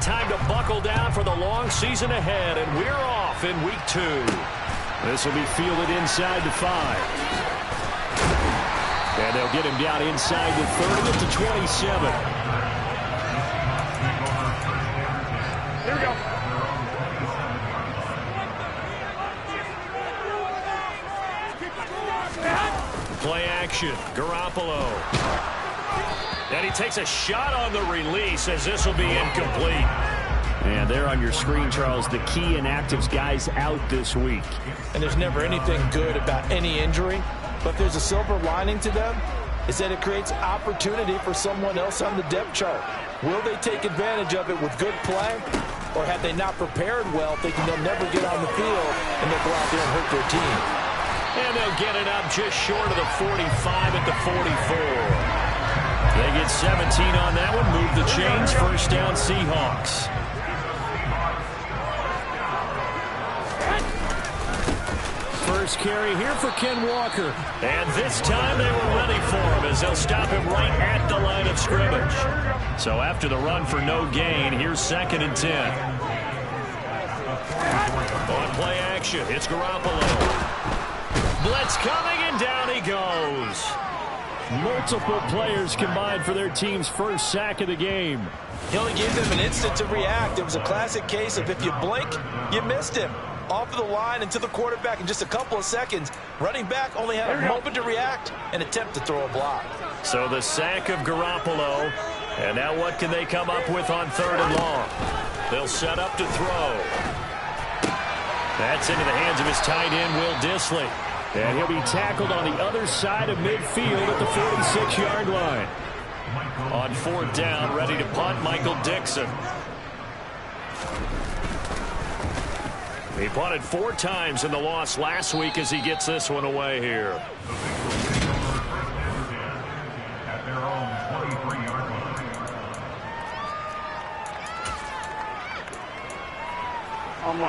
time to buckle down for the long season ahead, and we're off in week 2. This will be fielded inside the 5. And they'll get him down inside the 30 at the 27. Here we go. Play action. Garoppolo. And he takes a shot on the release as this will be incomplete. And there on your screen, Charles, the key inactives guys out this week. And there's never anything good about any injury, but there's a silver lining to them. It's that it creates opportunity for someone else on the depth chart. Will they take advantage of it with good play, or have they not prepared well, thinking they'll never get on the field, and they'll go out there and hurt their team? And they'll get it up just short of the 45 at the 44. They get 17 on that one, move the chains, first down Seahawks. First carry here for Ken Walker. And this time they were ready for him as they'll stop him right at the line of scrimmage. So after the run for no gain, here's 2nd and 10. On play action, it's Garoppolo. Blitz coming, and down he goes. Multiple players combined for their team's first sack of the game. He only gave them an instant to react. It was a classic case of if you blink, you missed him. Off of the line and to the quarterback in just a couple of seconds. Running back only had a moment to react and attempt to throw a block. So the sack of Garoppolo. And now what can they come up with on 3rd and long? They'll set up to throw. That's into the hands of his tight end, Will Dissly. And he'll be tackled on the other side of midfield at the 46-yard line. On 4th down, ready to punt, Michael Dixon. He punted 4 times in the loss last week as he gets this one away here. At their own 23-yard line.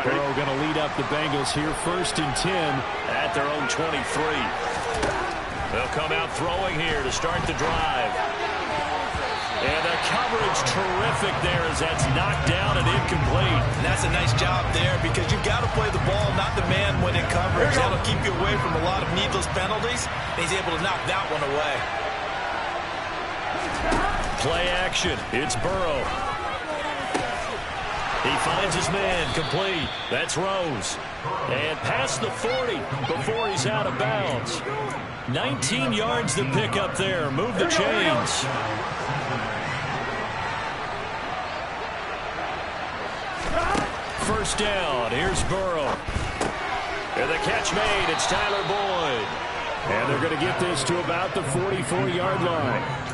Burrow going to lead up the Bengals here, 1st and 10 at their own 23. They'll come out throwing here to start the drive. And the coverage terrific there as that's knocked down and incomplete. And that's a nice job there because you've got to play the ball, not the man when in coverage. That'll keep you away from a lot of needless penalties. And he's able to knock that one away. Play action. It's Burrow. He finds his man, complete. That's Rose. And past the 40 before he's out of bounds. 19 yards to pick up there. Move the chains. First down. Here's Burrow. And the catch made. It's Tyler Boyd. And they're going to get this to about the 44-yard line.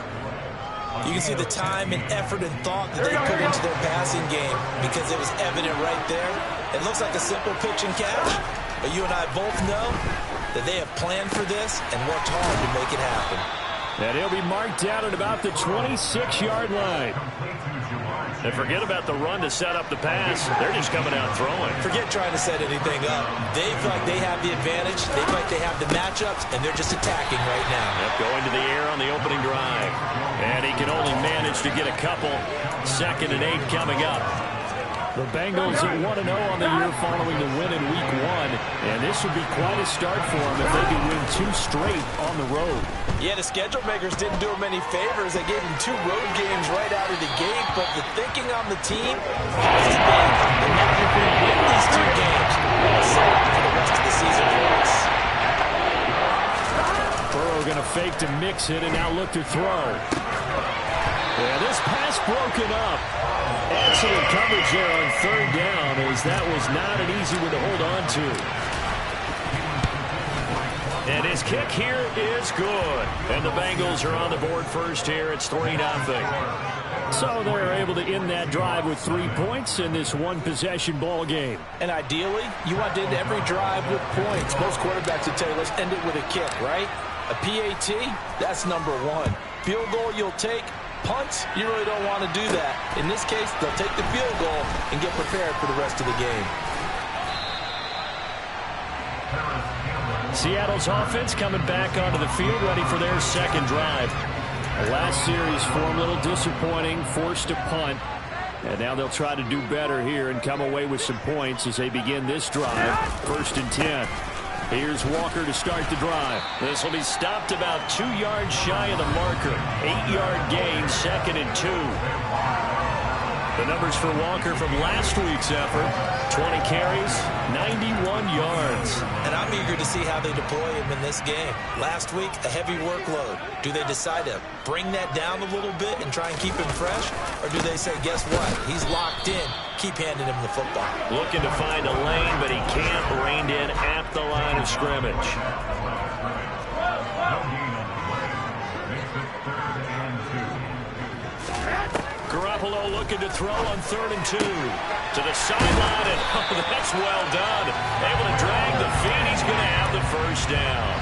You can see the time and effort and thought that they put into their passing game because it was evident right there. It looks like a simple pitch and catch, but you and I both know that they have planned for this and worked hard to make it happen. And he'll be marked down at about the 26-yard line. And forget about the run to set up the pass. They're just coming out throwing. Forget trying to set anything up. They feel like they have the advantage. They feel like they have the matchups, and they're just attacking right now. Yep, going to the air on the opening drive. And he can only manage to get a couple. 2nd and 8 coming up. The Bengals at 1-0 on the year following the win in Week 1. And this would be quite a start for them if they could win 2 straight on the road. Yeah, the schedule makers didn't do them any favors. They gave them 2 road games right out of the gate. But the thinking on the team has to be, and now if we win these 2 games, we'll set up for the rest of the season for us. Burrow going to fake to mix it and now look to throw. Yeah, this pass broken up. Excellent coverage there on 3rd down as that was not an easy one to hold on to. And his kick here is good. And the Bengals are on the board first here. It's 3-0. So they're able to end that drive with 3 points in this one-possession ball game. And ideally, you want to end every drive with points. Most quarterbacks would tell you, let's end it with a kick, right? A PAT, that's number 1. Field goal you'll take. Punts, you really don't want to do that. In this case, they'll take the field goal and get prepared for the rest of the game. Seattle's offense coming back onto the field, ready for their 2nd drive. The last series for them, a little disappointing, forced to punt. And now they'll try to do better here and come away with some points as they begin this drive. 1st and 10. Here's Walker to start the drive. This will be stopped about 2 yards shy of the marker. 8-yard gain, 2nd and 2. The numbers for Walker from last week's effort: 20 carries, 91 yards. And I'm eager to see how they deploy him in this game. Last week, a heavy workload. Do they decide to bring that down a little bit and try and keep him fresh? Or do they say, guess what? He's locked in. Keep handing him the football. Looking to find a lane, but he can't. Reined in at the line of scrimmage. Garoppolo looking to throw on 3rd and 2. To the sideline, and that's well done. Able to drag the feet. He's going to have the 1st down.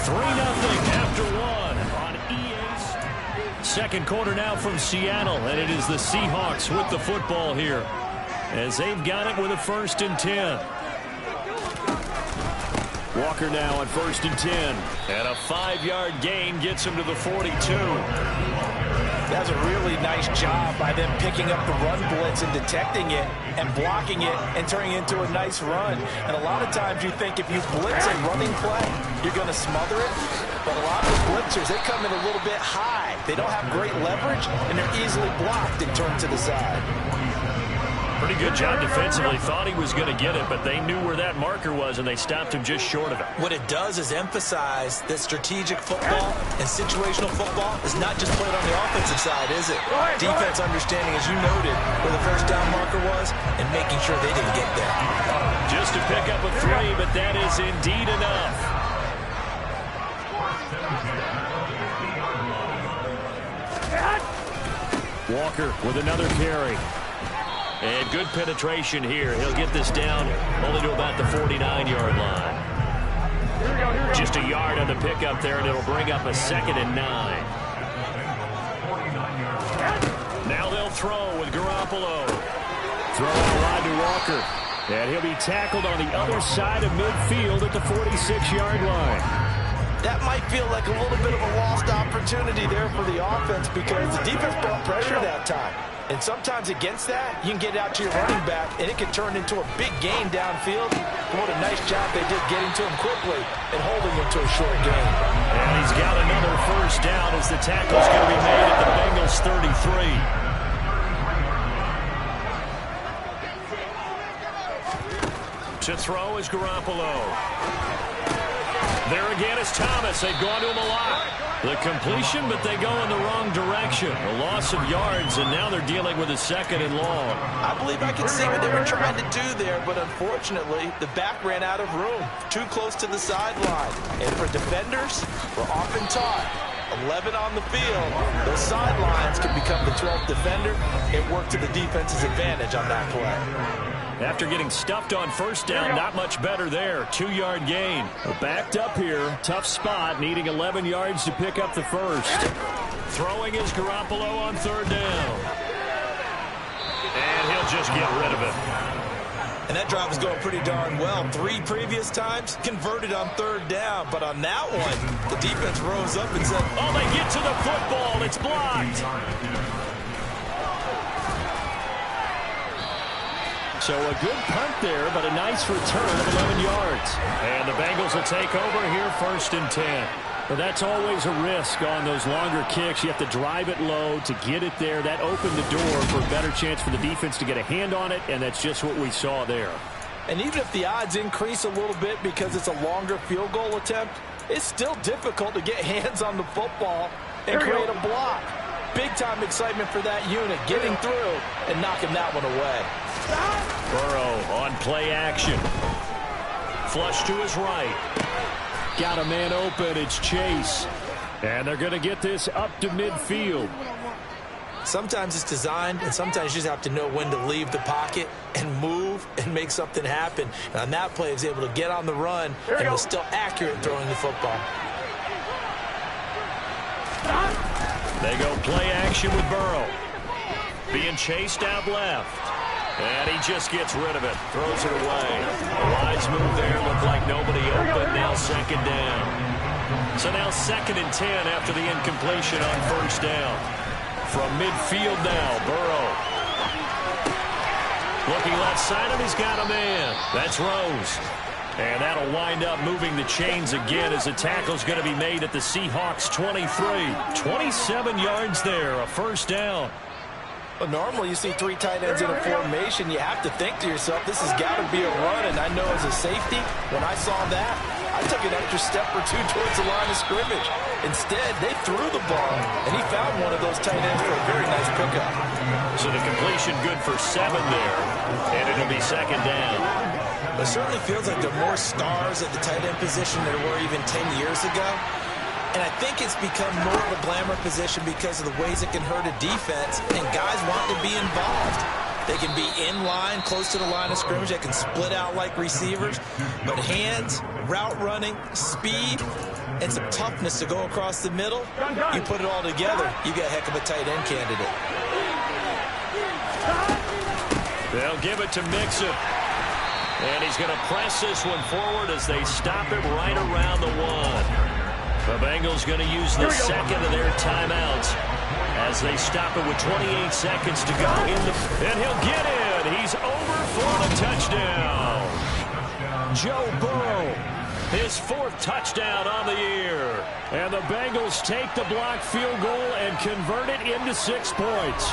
3-0 after 1 on EA. 2nd quarter now from Seattle, and it is the Seahawks with the football here as they've got it with a 1st and 10. Walker now on 1st and 10. And a 5-yard gain gets him to the 42. That's a really nice job by them picking up the run blitz and detecting it and blocking it and turning it into a nice run. And a lot of times you think if you blitz a running play, you're going to smother it. But a lot of the blitzers, they come in a little bit high. They don't have great leverage, and they're easily blocked and turned to the side. Pretty good job defensively. Thought he was going to get it, but they knew where that marker was, and they stopped him just short of it. What it does is emphasize that strategic football and situational football is not just played on the offensive side, is it? Defense understanding, as you noted, where the 1st down marker was and making sure they didn't get there. Just to pick up a 3, but that is indeed enough. Walker with another carry. And good penetration here. He'll get this down only to about the 49-yard line. Just a yard on the pickup there, and it'll bring up a 2nd and 9. Now they'll throw with Garoppolo. Throw out wide to Walker. And he'll be tackled on the other side of midfield at the 46-yard line. That might feel like a little bit of a lost opportunity there for the offense because the defense brought pressure that time. And sometimes against that, you can get out to your running back, and it can turn into a big gain downfield. And what a nice job they did getting to him quickly and holding him to a short gain. And he's got another 1st down as the tackle's going to be made at the Bengals 33. To throw is Garoppolo. There again is Thomas. They've gone to him a lot. The completion, but they go in the wrong direction. A loss of yards, and now they're dealing with a 2nd and long. I believe I can see what they were trying to do there, but unfortunately, the back ran out of room. Too close to the sideline. And for defenders, we're often taught 11 on the field. Those sidelines can become the 12th defender. It worked to the defense's advantage on that play. After getting stuffed on 1st down, not much better there. 2-yard gain. Backed up here. Tough spot, needing 11 yards to pick up the 1st. Throwing is Garoppolo on 3rd down. And he'll just get rid of it. And that drive was going pretty darn well. 3 previous times, converted on 3rd down. But on that one, the defense rose up and said, oh, they get to the football. It's blocked. So a good punt there, but a nice return of 11 yards. And the Bengals will take over here 1st and 10. But that's always a risk on those longer kicks. You have to drive it low to get it there. That opened the door for a better chance for the defense to get a hand on it, and that's just what we saw there. And even if the odds increase a little bit because it's a longer field goal attempt, it's still difficult to get hands on the football and create a block. Big-time excitement for that unit, getting through and knocking that one away. Burrow on play action. Flush to his right. Got a man open. It's Chase. And they're going to get this up to midfield. Sometimes it's designed, and sometimes you just have to know when to leave the pocket and move and make something happen. And on that play, he was able to get on the run and was still accurate throwing the football. They go play action with Burrow. Being chased out left. And he just gets rid of it. Throws it away. A wise move there. Looked like nobody open. Now 2nd down. So now 2nd and 10 after the incompletion on first down. From midfield now, Burrow. Looking left side, and he's got a man. That's Rose. And that'll wind up moving the chains again as the tackle's going to be made at the Seahawks 23. 27 yards there, a first down. Well, normally you see 3 tight ends in a formation. You have to think to yourself, this has got to be a run. And I know as a safety, when I saw that, I took an extra step or 2 towards the line of scrimmage. Instead, they threw the ball, and he found one of those tight ends for a very nice pickup. So the completion good for 7 there, and it'll be 2nd down. It certainly feels like there are more stars at the tight end position than there were even 10 years ago. And I think it's become more of a glamour position because of the ways it can hurt a defense, and guys want to be involved. They can be in line, close to the line of scrimmage. They can split out like receivers. But hands, route running, speed, and some toughness to go across the middle, you put it all together, you got a heck of a tight end candidate. They'll give it to Mixon. And he's going to press this one forward as they stop him right around the 1. The Bengals going to use the 2nd of their timeouts as they stop it with 28 seconds to go. And he'll get in. He's over for the touchdown. Joe Burrow, his 4th touchdown on the year. And the Bengals take the blocked field goal and convert it into 6 points.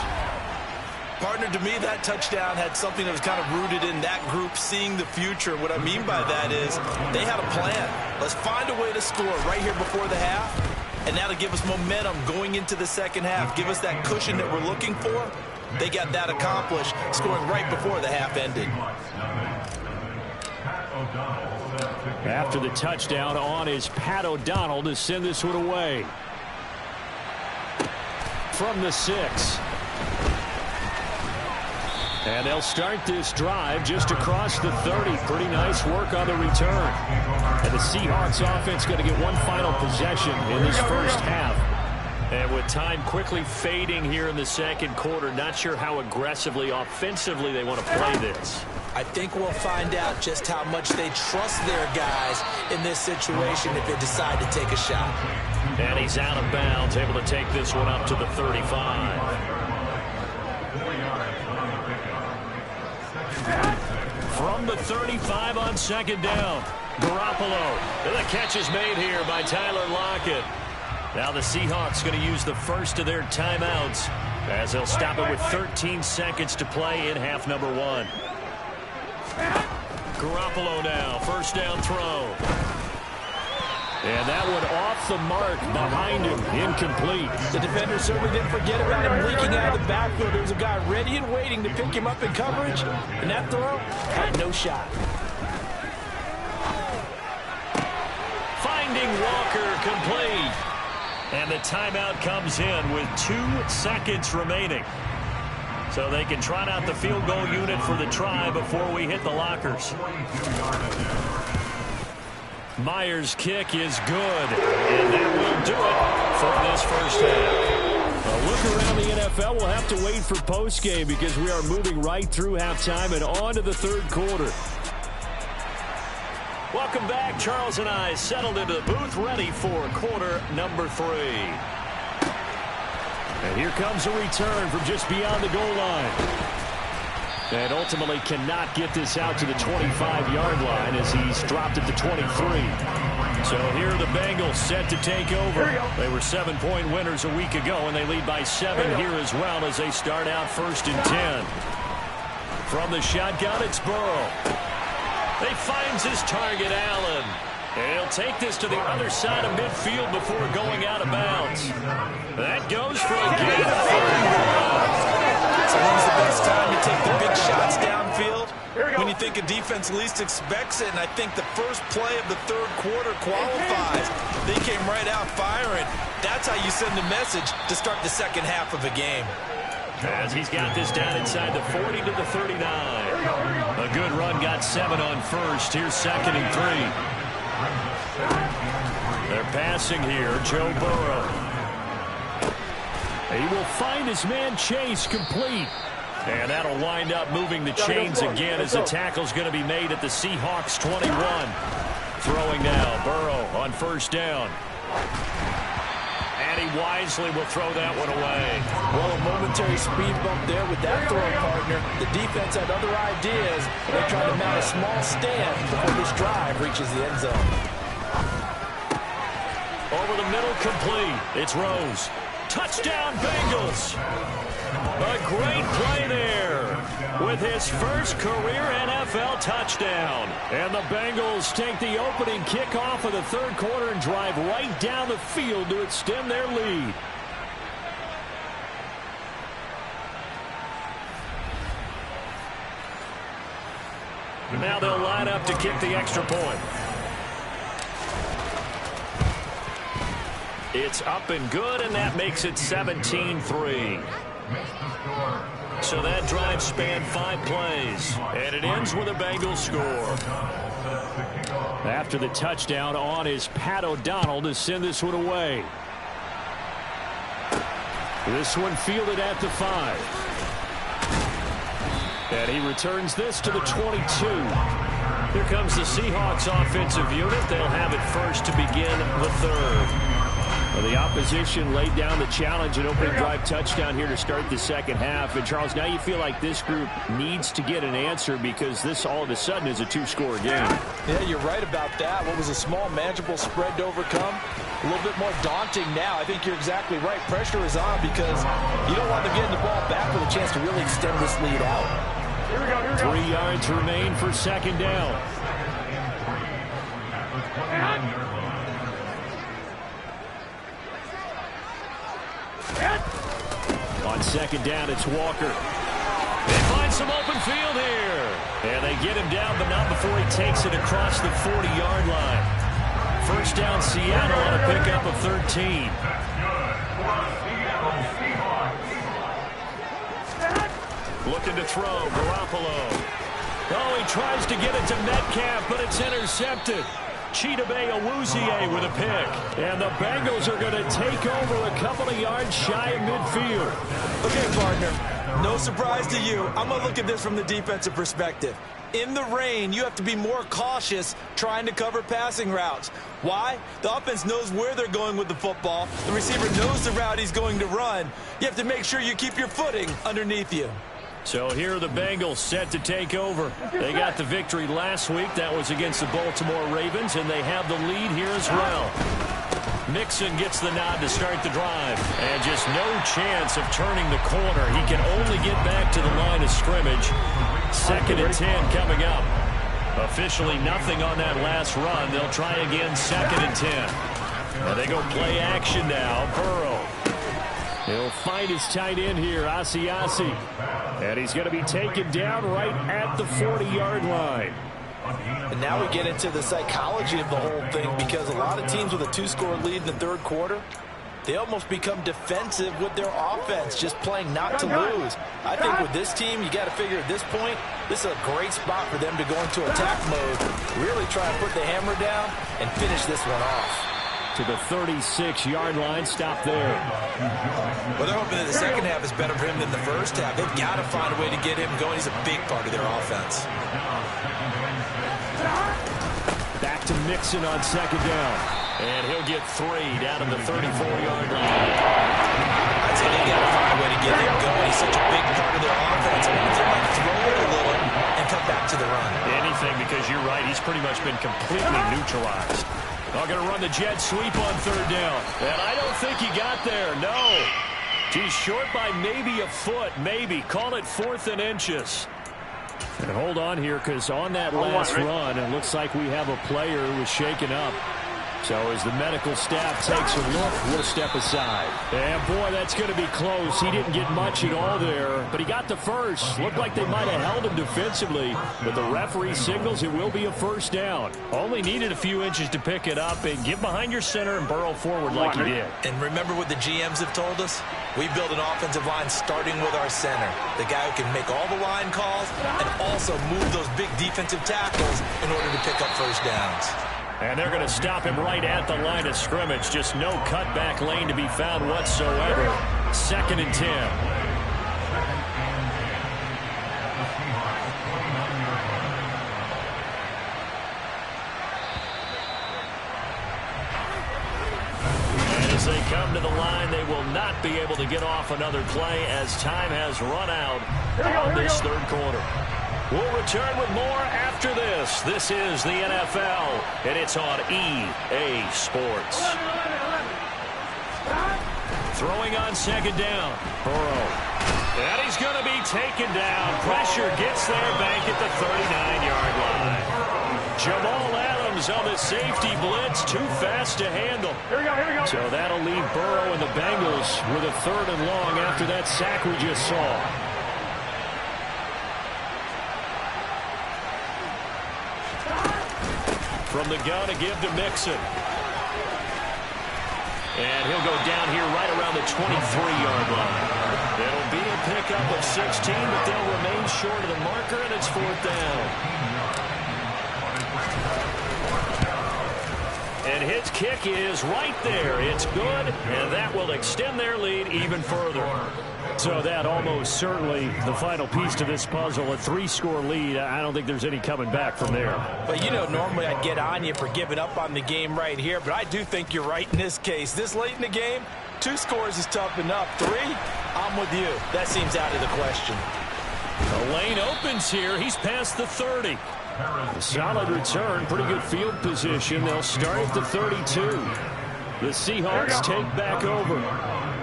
Partner, to me, that touchdown had something that was kind of rooted in that group seeing the future. What I mean by that is they had a plan. Let's find a way to score right here before the half, and that'll give us momentum going into the second half, give us that cushion that we're looking for. They got that accomplished, scoring right before the half ended. After the touchdown on is Pat O'Donnell to send this one away. From the 6. And they'll start this drive just across the 30. Pretty nice work on the return. And the Seahawks offense going to get one final possession in this first half. And with time quickly fading here in the second quarter, not sure how aggressively, offensively they want to play this. I think we'll find out just how much they trust their guys in this situation if they decide to take a shot. And he's out of bounds, able to take this one up to the 35. From the 35 on 2nd down, Garoppolo. And the catch is made here by Tyler Lockett. Now the Seahawks going to use the first of their timeouts as they'll stop it with 13 seconds to play in half number 1. Garoppolo now, first down throw. And that one off the mark behind him, incomplete. The defender certainly didn't forget about him leaking out of the backfield. There was a guy ready and waiting to pick him up in coverage, and that throw had no shot. Finding Walker complete. And the timeout comes in with 2 seconds remaining. So they can trot out the field goal unit for the try before we hit the lockers. Myers' kick is good, and that will do it for this first half. A look around the NFL, we'll have to wait for postgame because we are moving right through halftime and on to the third quarter. Welcome back. Charles and I settled into the booth, ready for quarter number 3. And here comes a return from just beyond the goal line. And ultimately cannot get this out to the 25-yard line as he's dropped at the 23. So here are the Bengals set to take over. They were 7-point winners a week ago, and they lead by 7 here as well as they start out 1st and 10. From the shotgun, it's Burrow. He finds his target, Allen. And he'll take this to the other side of midfield before going out of bounds. That goes for a gain. So when's the best time to take the big shots downfield? When you think a defense least expects it, and I think the first play of the third quarter qualifies. They came right out firing. That's how you send a message to start the second half of a game. As he's got this down inside the 40 to the 39. A good run, got 7 on first. Here's 2nd and 3. They're passing here, Joe Burrow. He will find his man Chase complete. And that'll wind up moving the chains again as the tackle's going to be made at the Seahawks 21. Throwing now, Burrow on first down. And he wisely will throw that one away. Well, a momentary speed bump there with that throw, partner. The defense had other ideas. They're trying to mount a small stand before this drive reaches the end zone. Over the middle, complete. It's Rose. Touchdown, Bengals. A great play there with his first career NFL touchdown. And the Bengals take the opening kickoff of the third quarter and drive right down the field to extend their lead. Now they'll line up to kick the extra point. It's up and good, and that makes it 17-3. So that drive spanned 5 plays, and it ends with a Bengals score. After the touchdown, on is Pat O'Donnell to send this one away. This one fielded at the 5. And he returns this to the 22. Here comes the Seahawks offensive unit. They'll have it first to begin the third. Well, the opposition laid down the challenge and opening drive touchdown here to start the second half. And, Charles, now you feel like this group needs to get an answer because this all of a sudden is a 2-score game. Yeah, you're right about that. What was a small, manageable spread to overcome, a little bit more daunting now. I think you're exactly right. Pressure is on because you don't want them getting the ball back with a chance to really extend this lead out. Here we go, here we go. 3 yards remain for second down. On second down, it's Walker. They find some open field here. And they get him down, but not before he takes it across the 40-yard line. First down, Seattle on a pickup of 13. Looking to throw, Garoppolo. Oh, he tries to get it to Metcalf, but it's intercepted. Chidobe Awuzie with a pick. And the Bengals are going to take over a couple of yards shy of midfield. Okay, partner, no surprise to you. I'm going to look at this from the defensive perspective. In the rain, you have to be more cautious trying to cover passing routes. Why? The offense knows where they're going with the football. The receiver knows the route he's going to run. You have to make sure you keep your footing underneath you. So here are the Bengals set to take over. They got the victory last week. That was against the Baltimore Ravens, and they have the lead here as well. Mixon gets the nod to start the drive. And just no chance of turning the corner. He can only get back to the line of scrimmage. 2nd and 10 coming up. Officially nothing on that last run. They'll try again 2nd and 10. And they go play action now. Burrow. He'll find his tight end here, Asiasi. And he's going to be taken down right at the 40-yard line. And now we get into the psychology of the whole thing because a lot of teams with a 2-score lead in the third quarter, they almost become defensive with their offense, just playing not to lose. I think with this team, you got to figure at this point, this is a great spot for them to go into attack mode, really try and put the hammer down and finish this one off. To the 36-yard line, stop there. Well, they're hoping that the second half is better for him than the first half. They've got to find a way to get him going. He's a big part of their offense. Back to Mixon on second down. And he'll get 3 down to the 34-yard line. I'd say they've got to find a way to get him going. He's such a big part of their offense. I mean, if they might throw it a little and come back to the run. Anything, because you're right, he's pretty much been completely neutralized. They're going to run the jet sweep on third down. And I don't think he got there. No. He's short by maybe a foot. Maybe. Call it 4th and inches. And hold on here because on that last run, it looks like we have a player who was shaken up. So as the medical staff takes a look, we'll step aside. And boy, that's going to be close. He didn't get much at all there, but he got the first. Looked like they might have held him defensively, but the referee signals it will be a first down. Only needed a few inches to pick it up and get behind your center and burrow forward like he did. And remember what the GMs have told us? We build an offensive line starting with our center, the guy who can make all the line calls and also move those big defensive tackles in order to pick up first downs. And they're going to stop him right at the line of scrimmage. Just no cutback lane to be found whatsoever. 2nd and 10. As they come to the line, they will not be able to get off another play as time has run out on this third quarter. We'll return with more after this. This is the NFL, and it's on EA Sports. Throwing on second down. Burrow. And he's going to be taken down. Pressure gets there back at the 39-yard line. Jamal Adams on the safety blitz. Too fast to handle. Here we go. So that'll leave Burrow and the Bengals with a 3rd and long after that sack we just saw. From the gun to give to Mixon. And he'll go down here right around the 23-yard line. It'll be a pickup of 16, but they'll remain short of the marker, and it's 4th down. And his kick is right there. It's good, and that will extend their lead even further. So that almost certainly the final piece to this puzzle, a 3-score lead. I don't think there's any coming back from there. But, you know, normally I'd get on you for giving up on the game right here, but I do think you're right in this case. This late in the game, 2 scores is tough enough. 3, I'm with you. That seems out of the question. The lane opens here. He's past the 30. A solid return, pretty good field position. They'll start at the 32. The Seahawks take back over.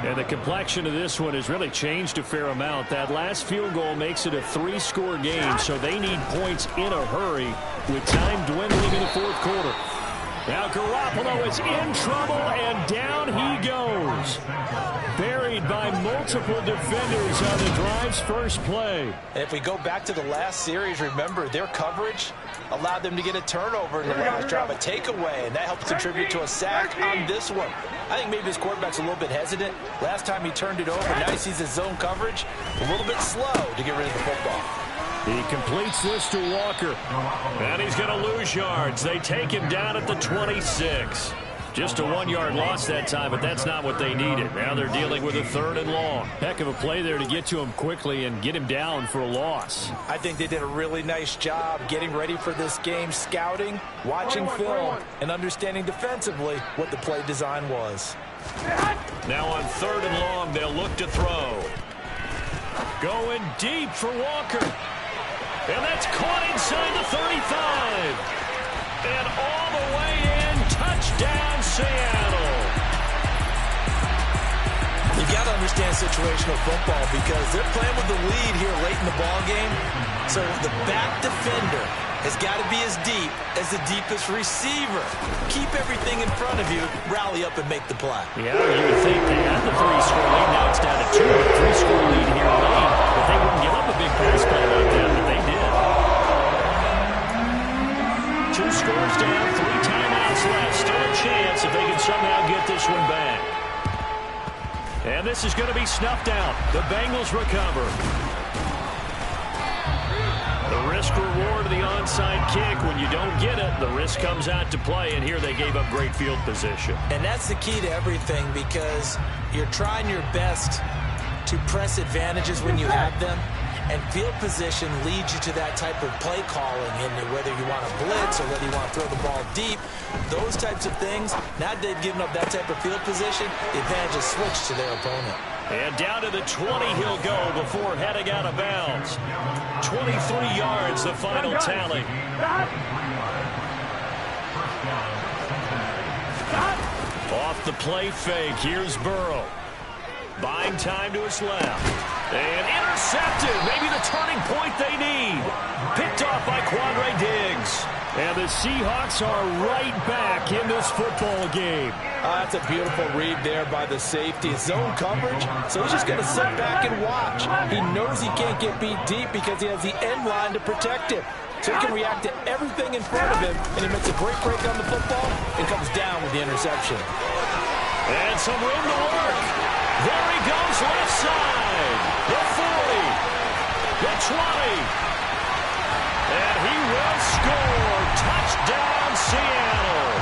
And the complexion of this one has really changed a fair amount. That last field goal makes it a 3-score game, so they need points in a hurry with time dwindling in the 4th quarter. Now Garoppolo is in trouble, and down he goes. Buried by multiple defenders on the drive's first play. And if we go back to the last series, remember, their coverage allowed them to get a turnover in the last drive, a takeaway, and that helps contribute to a sack on this one. I think maybe his quarterback's a little bit hesitant. Last time he turned it over, now he sees his zone coverage a little bit slow to get rid of the football. He completes this to Walker. And he's going to lose yards. They take him down at the 26. Just a 1-yard loss that time, but that's not what they needed. Now they're dealing with a 3rd and long. Heck of a play there to get to him quickly and get him down for a loss. I think they did a really nice job getting ready for this game, scouting, watching film, and understanding defensively what the play design was. Now on 3rd and long, they'll look to throw. Going deep for Walker. And that's caught inside the 35. And all the way in, touchdown Seattle. You got to understand situational football because they're playing with the lead here late in the ball game. So the back defender has got to be as deep as the deepest receiver. Keep everything in front of you, rally up and make the play. Yeah, you would think they had the 3-score lead. Now it's down to 2. A 3-score lead here late. But they wouldn't give up a big pass play like that, but they did. 2 scores down, 3 timeouts left. Still a chance if they can somehow get this one back. And this is going to be snuffed out. The Bengals recover. The risk-reward of the onside kick. When you don't get it, the risk comes out to play, and here they gave up great field position. And that's the key to everything because you're trying your best to press advantages when you have them. And field position leads you to that type of play calling, and whether you want to blitz or whether you want to throw the ball deep, those types of things, now they've given up that type of field position, the advantage is switched to their opponent. And down to the 20 he'll go before heading out of bounds. 23 yards, the final tally. Off the play fake, here's Burrow. Buying time to his left. And intercepted. Maybe the turning point they need. Picked off by Quandre Diggs. And the Seahawks are right back in this football game. That's a beautiful read there by the safety. Zone coverage, so he's just going to sit back and watch. He knows he can't get beat deep because he has the end line to protect him. So he can react to everything in front of him, and he makes a great break on the football and comes down with the interception. And some room to work. There he goes, left side. The 40. The 20. And he will score. Touchdown, Seattle.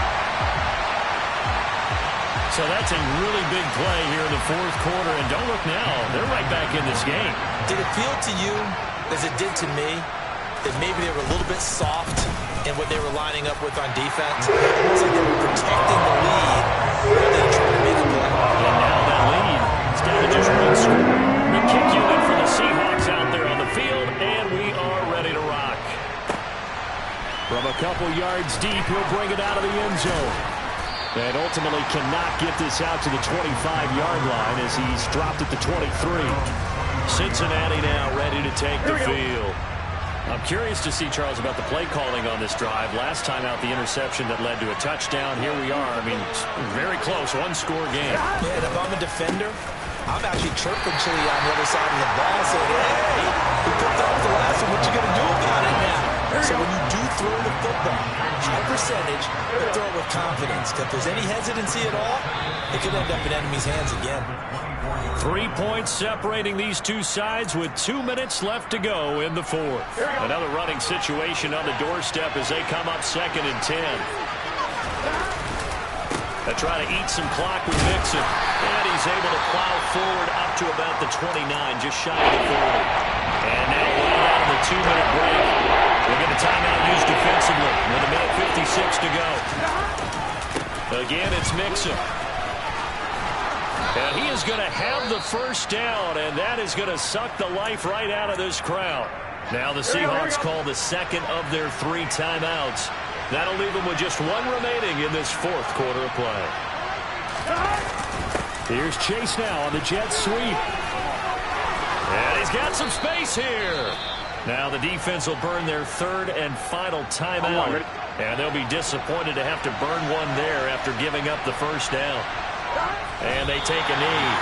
So that's a really big play here in the 4th quarter. And don't look now. They're right back in this game. Did it feel to you, as it did to me, that maybe they were a little bit soft in what they were lining up with on defense? It was like they were protecting the lead rather than trying to make a play. just one score. The kick unit for the Seahawks out there on the field, and we are ready to rock. From a couple yards deep, he'll bring it out of the end zone. And ultimately cannot get this out to the 25-yard line as he's dropped at the 23. Cincinnati now ready to take the field. I'm curious to see, Charles, about the play calling on this drive. Last time out, the interception that led to a touchdown. Here we are. I mean, very close, one-score game. Yeah, and if I'm a defender, I'm actually chirping Chili on the other side of the ball saying, hey, we picked off the last one. What you going to do about it now? So when you do throw the football, high percentage, but throw it with confidence. If there's any hesitancy at all, it could end up in enemy's hands again. 3 points separating these two sides with 2 minutes left to go in the fourth. Another running situation on the doorstep as they come up 2nd and 10. They try to eat some clock with Mixon. And he's able to plow forward up to about the 29, just shy of the 40. And now right out of the 2-minute break, we'll get a timeout used defensively with a minute 56 to go. Again, it's Mixon. And he is going to have the first down, and that is going to suck the life right out of this crowd. Now the Seahawks call the second of their 3 timeouts. That'll leave them with just 1 remaining in this fourth quarter of play. Here's Chase now on the jet sweep. And he's got some space here. Now the defense will burn their 3rd and final timeout. And they'll be disappointed to have to burn one there after giving up the first down. And they take a knee.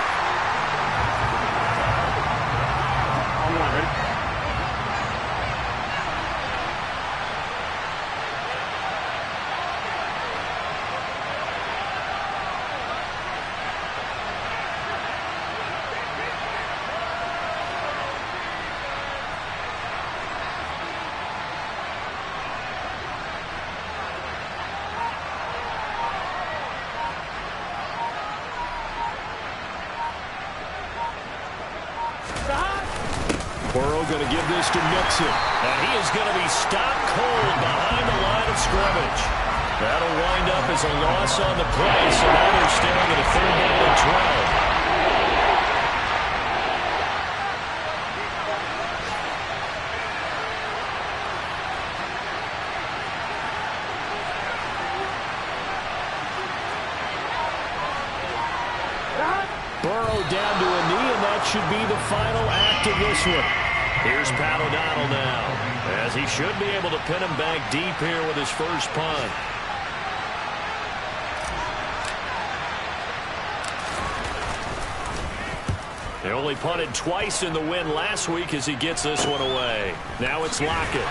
Burrow going to give this to Mixon. And he is going to be stopped cold behind the line of scrimmage. That'll wind up as a loss on the play, so now they're staring at a 3rd down and 12. Burrow down to a knee, and that should be the final act of this one. Here's Pat O'Donnell now, as he should be able to pin him back deep here with his first punt. They only punted twice in the win last week as he gets this one away. Now it's Lockett.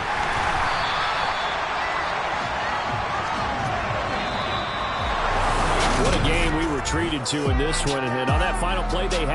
What a game we were treated to in this one, and on that final play they had